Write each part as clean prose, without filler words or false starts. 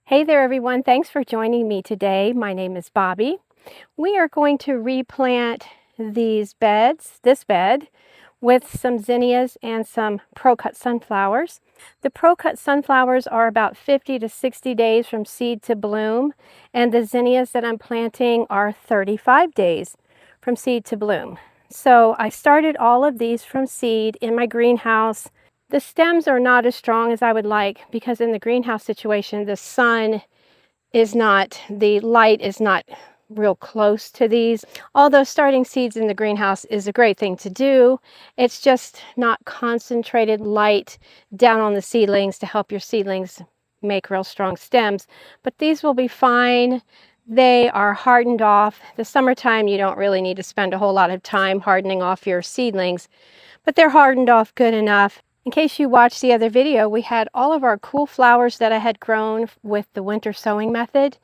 Hey there everyone, thanks for joining me today. My name is Bobby. We are going to replant this bed, with some zinnias and some ProCut sunflowers. The ProCut sunflowers are about 50 to 60 days from seed to bloom, and the zinnias that I'm planting are 35 days from seed to bloom. So I started all of these from seed in my greenhouse. The stems are not as strong as I would like because in the greenhouse situation, the light is not real close to these. Although starting seeds in the greenhouse is a great thing to do, it's just not concentrated light down on the seedlings to help your seedlings make real strong stems. But these will be fine. They are hardened off. The summertime, you don't really need to spend a whole lot of time hardening off your seedlings, but they're hardened off good enough. In case you watched the other video, we had all of our cool flowers that I had grown with the winter sowing method.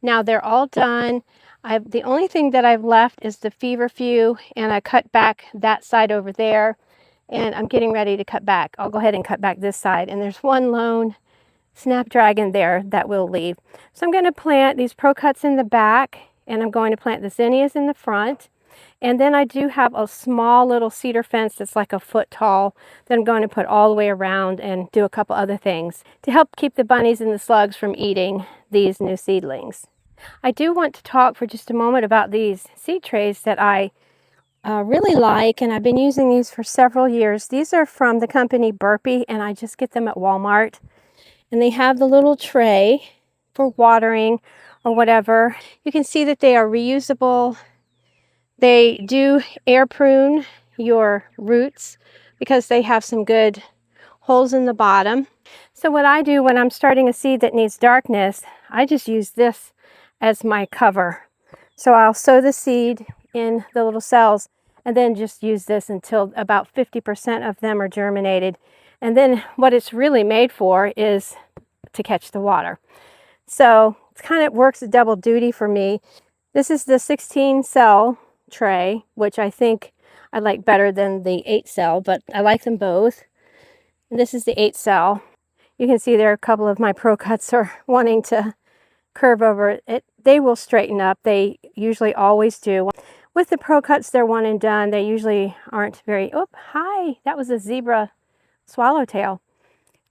Now they're all done. The only thing that I've left is the feverfew, and I cut back that side over there, and I'm getting ready to cut back. I'll go ahead and cut back this side, and there's one lone snapdragon there that will leave. So I'm going to plant these ProCuts in the back, and I'm going to plant the zinnias in the front. And then I do have a small little cedar fence that's like a foot tall that I'm going to put all the way around and do a couple other things to help keep the bunnies and the slugs from eating these new seedlings. I do want to talk for just a moment about these seed trays that I really like, and I've been using these for several years. These are from the company Burpee, and I just get them at Walmart. And they have the little tray for watering or whatever. You can see that they are reusable. They do air prune your roots because they have some good holes in the bottom. So what I do when I'm starting a seed that needs darkness, I just use this as my cover. So I'll sow the seed in the little cells and then just use this until about 50% of them are germinated. And then what it's really made for is to catch the water. So it kind of works a double duty for me. This is the 16 cell tray, which I think I like better than the 8 cell, but I like them both. And this is the 8 cell. You can see there are a couple of my ProCuts are wanting to curve over it. They will straighten up. They usually always do. With the ProCuts, they're one and done. They usually aren't very, oh, hi, that was a zebra swallowtail.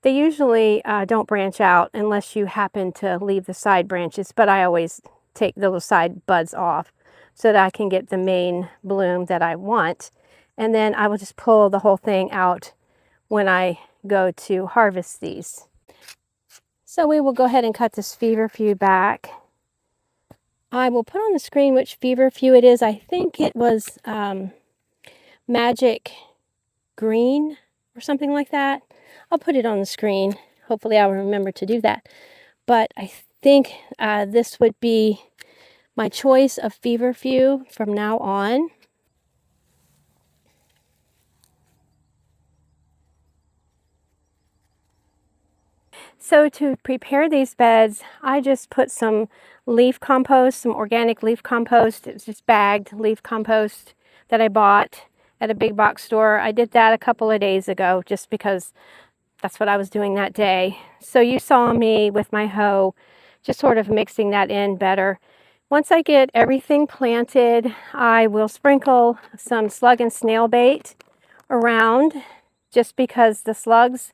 They usually don't branch out unless you happen to leave the side branches, but I always take the little side buds off so that I can get the main bloom that I want. And then I will just pull the whole thing out when I go to harvest these. So we will go ahead and cut this feverfew back. I will put on the screen which feverfew it is. I think it was Magic Green or something like that. I'll put it on the screen. Hopefully I'll remember to do that. But I think this would be my choice of feverfew from now on. So to prepare these beds, I just put some leaf compost, some organic leaf compost. It's just bagged leaf compost that I bought at a big box store. I did that a couple of days ago just because that's what I was doing that day. So you saw me with my hoe just sort of mixing that in better. Once I get everything planted, I will sprinkle some slug and snail bait around just because the slugs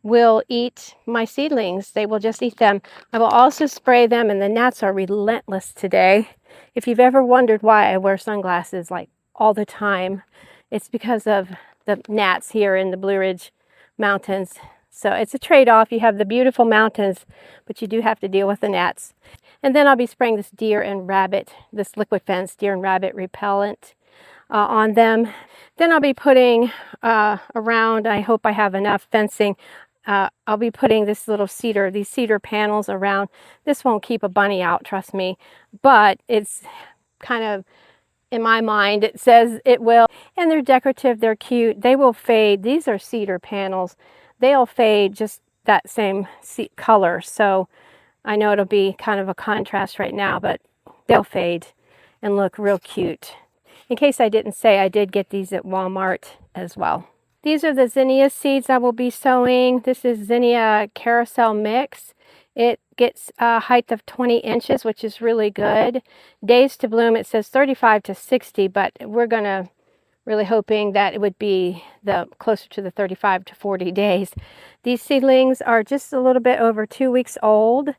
will eat my seedlings. They will just eat them. I will also spray them, and the gnats are relentless today. If you've ever wondered why I wear sunglasses like all the time, it's because of the gnats here in the Blue Ridge Mountains. So it's a trade-off. You have the beautiful mountains, but you do have to deal with the gnats. And then I'll be spraying this this liquid fence deer and rabbit repellent on them. Then I'll be putting around, I hope I have enough fencing, I'll be putting these cedar panels around. This won't keep a bunny out, trust me, but it's kind of, in my mind, it says it will. And they're decorative, they're cute, they will fade. These are cedar panels. They'll fade just that same color. So I know it'll be kind of a contrast right now, but they'll fade and look real cute. In case I didn't say, I did get these at Walmart as well. These are the Zinnia seeds I will be sowing. This is Zinnia carousel mix. It gets a height of 20 inches, which is really good. Days to bloom, it says 35 to 60, but we're going to really hoping that it would be closer to the 35 to 40 days. These seedlings are just a little bit over 2 weeks old.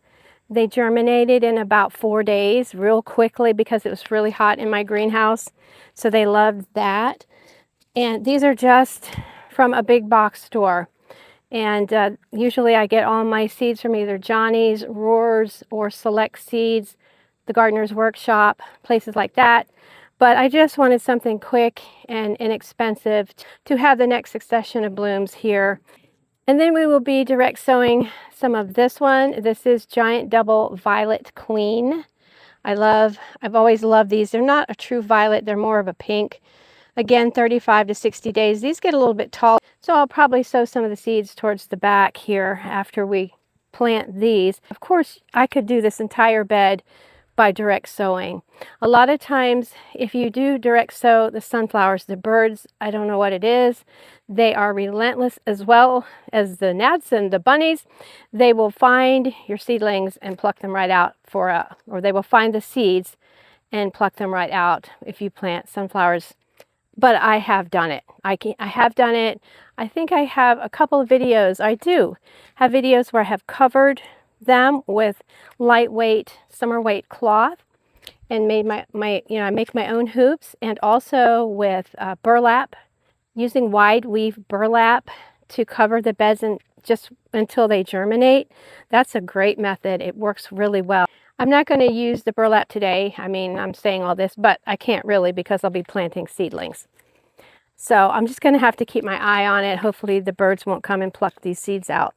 They germinated in about 4 days real quickly because it was really hot in my greenhouse. So they loved that. And these are just from a big box store. And usually I get all my seeds from either Johnny's, Roar's, or Select Seeds, the Gardener's Workshop, places like that. But I just wanted something quick and inexpensive to have the next succession of blooms here. And then we will be direct sowing some of this one. This is Giant Double Violet Queen. I've always loved these. They're not a true violet, they're more of a pink. Again, 35 to 60 days. These get a little bit tall, so I'll probably sow some of the seeds towards the back here after we plant these. Of course, I could do this entire bed by direct sowing. A lot of times, if you do direct sow the sunflowers, the birds, I don't know what it is, they are relentless, as well as the gnats and the bunnies. They will find your seedlings and pluck them right out or they will find the seeds and pluck them right out if you plant sunflowers. But I have done it. I have done it. I think I have a couple of videos. I do have videos where I have covered them with lightweight summer weight cloth and made I make my own hoops, and also with burlap, using wide weave burlap to cover the beds and just until they germinate. That's a great method. It works really well. I'm not going to use the burlap today. I mean, I'm saying all this, but I can't really because I'll be planting seedlings. So I'm just going to have to keep my eye on it. Hopefully the birds won't come and pluck these seeds out.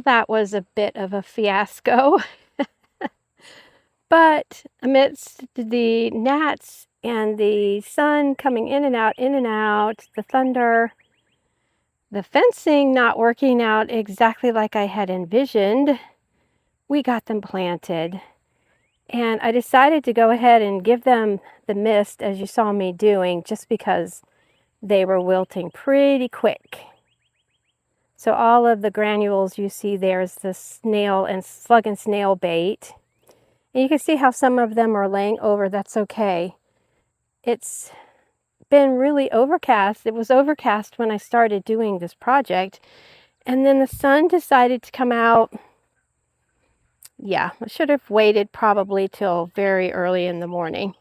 That was a bit of a fiasco. But amidst the gnats and the sun coming in and out, the thunder, the fencing not working out exactly like I had envisioned, we got them planted. And I decided to go ahead and give them the mist, as you saw me doing, just because they were wilting pretty quick. So all of the granules you see there is the snail and slug and snail bait. And you can see how some of them are laying over. That's okay. It's been really overcast. It was overcast when I started doing this project. And then the sun decided to come out. Yeah, I should have waited probably till very early in the morning.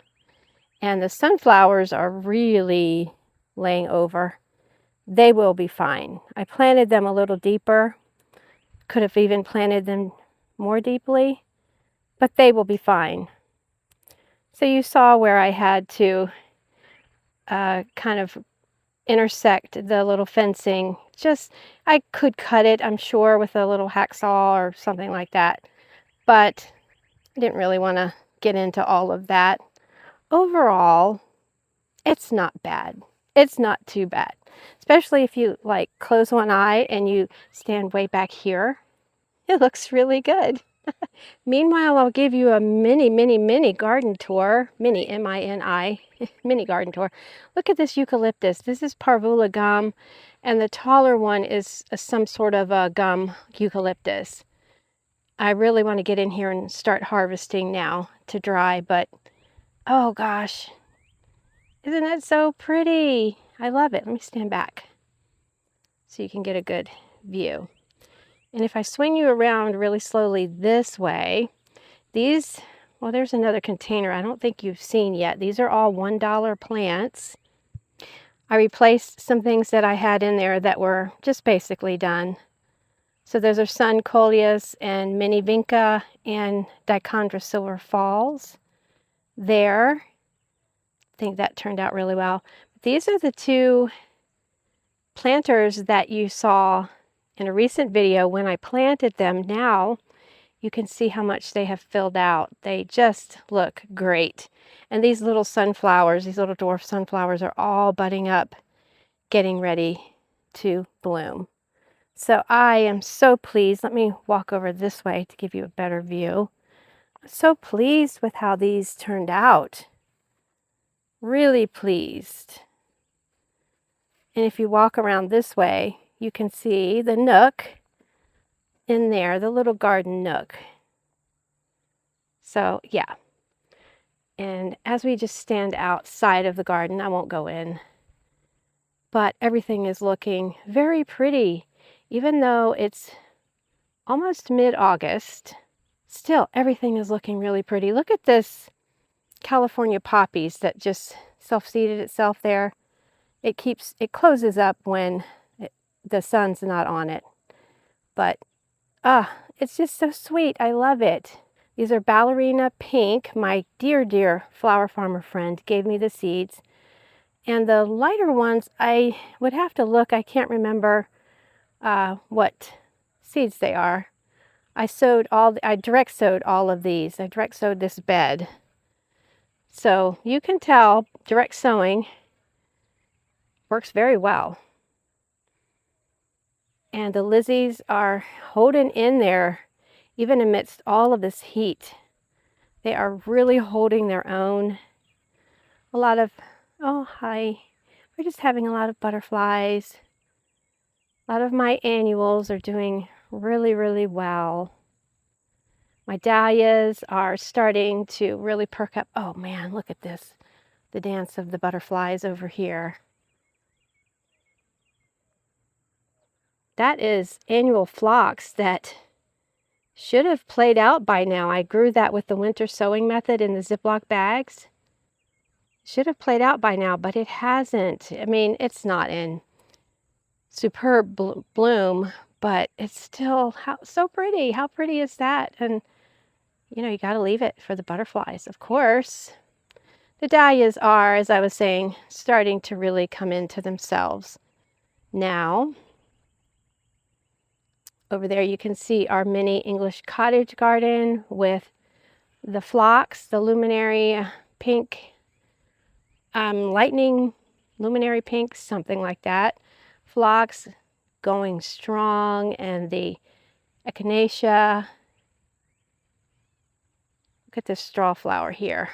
And the sunflowers are really laying over. They will be fine. I planted them a little deeper. Could have even planted them more deeply, but they will be fine. So you saw where I had to kind of intersect the little fencing. I could cut it, I'm sure, with a little hacksaw or something like that, but I didn't really want to get into all of that. Overall, it's not bad. It's not too bad, especially if you like close one eye and you stand way back here. It looks really good. Meanwhile, I'll give you a mini garden tour. Mini, M-I-N-I, mini garden tour. Look at this eucalyptus. This is parvula gum, and the taller one is some sort of a gum eucalyptus. I really want to get in here and start harvesting now to dry, but oh gosh, isn't it so pretty? I love it. Let me stand back so you can get a good view. And if I swing you around really slowly this way, these, well, there's another container I don't think you've seen yet. These are all $1 plants. I replaced some things that I had in there that were just basically done. So those are Sun Coleus and Mini Vinca and Dichondra Silver Falls there. I think that turned out really well. These are the two planters that you saw in a recent video when I planted them. Now you can see how much they have filled out. They just look great. And these little sunflowers, these little dwarf sunflowers are all budding up, getting ready to bloom. So I am so pleased. Let me walk over this way to give you a better view. I'm so pleased with how these turned out. Really pleased. And if you walk around this way, you can see the nook in there, the little garden nook. So yeah. And as we just stand outside of the garden, I won't go in, but everything is looking very pretty. Even though it's almost mid-August, still everything is looking really pretty. Look at this California poppies that just self-seeded itself there. It closes up when the sun's not on it. But it's just so sweet. I love it. These are ballerina pink. My dear flower farmer friend gave me the seeds. And the lighter ones, I would have to look. I can't remember what seeds they are. I direct sowed all of these. I direct sowed this bed. So you can tell direct sowing works very well. And the Lizzies are holding in there even amidst all of this heat. They are really holding their own. A lot of, oh hi, we're just having a lot of butterflies. A lot of my annuals are doing really well. My dahlias are starting to really perk up. Oh man, look at this. The dance of the butterflies over here. That is annual phlox that should have played out by now. I grew that with the winter sowing method in the Ziploc bags. Should have played out by now, but it hasn't. I mean, it's not in superb bloom, but it's still so pretty. How pretty is that? And you know, you got to leave it for the butterflies, of course. The dahlias are, as I was saying, starting to really come into themselves now. Over there you can see our mini English cottage garden with the phlox, the luminary pink, lightning luminary pink, something like that. Phlox going strong, and the echinacea. Look at this straw flower here.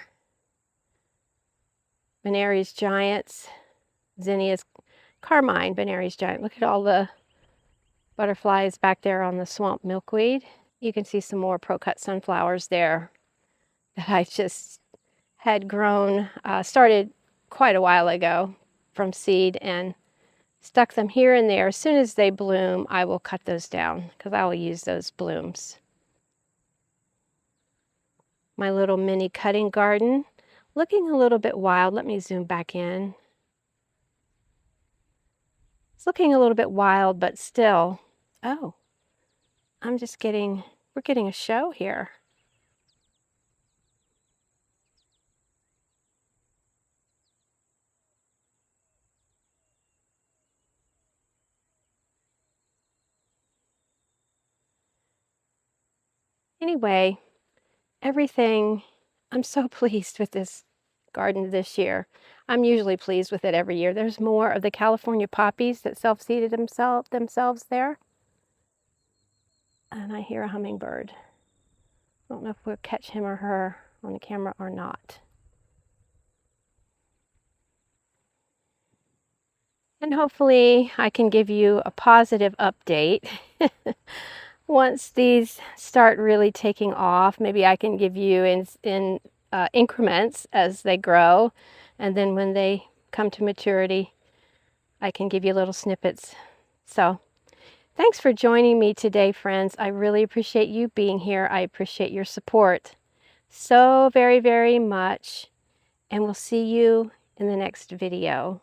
Benary's giants, Zinnias carmine, Benary's giant. Look at all the butterflies back there on the swamp milkweed. You can see some more ProCut sunflowers there that I just had grown, started quite a while ago from seed, and stuck them here and there. As soon as they bloom, I will cut those down because I will use those blooms. My little mini cutting garden, looking a little bit wild. Let me zoom back in. It's looking a little bit wild, but still. Oh, we're getting a show here. Anyway, I'm so pleased with this garden this year. I'm usually pleased with it every year. There's more of the California poppies that self-seeded themselves there. And I hear a hummingbird. I don't know if we'll catch him or her on the camera or not. And hopefully I can give you a positive update. Once these start really taking off, maybe I can give you in increments as they grow. And then when they come to maturity, I can give you little snippets. So thanks for joining me today, friends. I really appreciate you being here. I appreciate your support so very, very much. And we'll see you in the next video.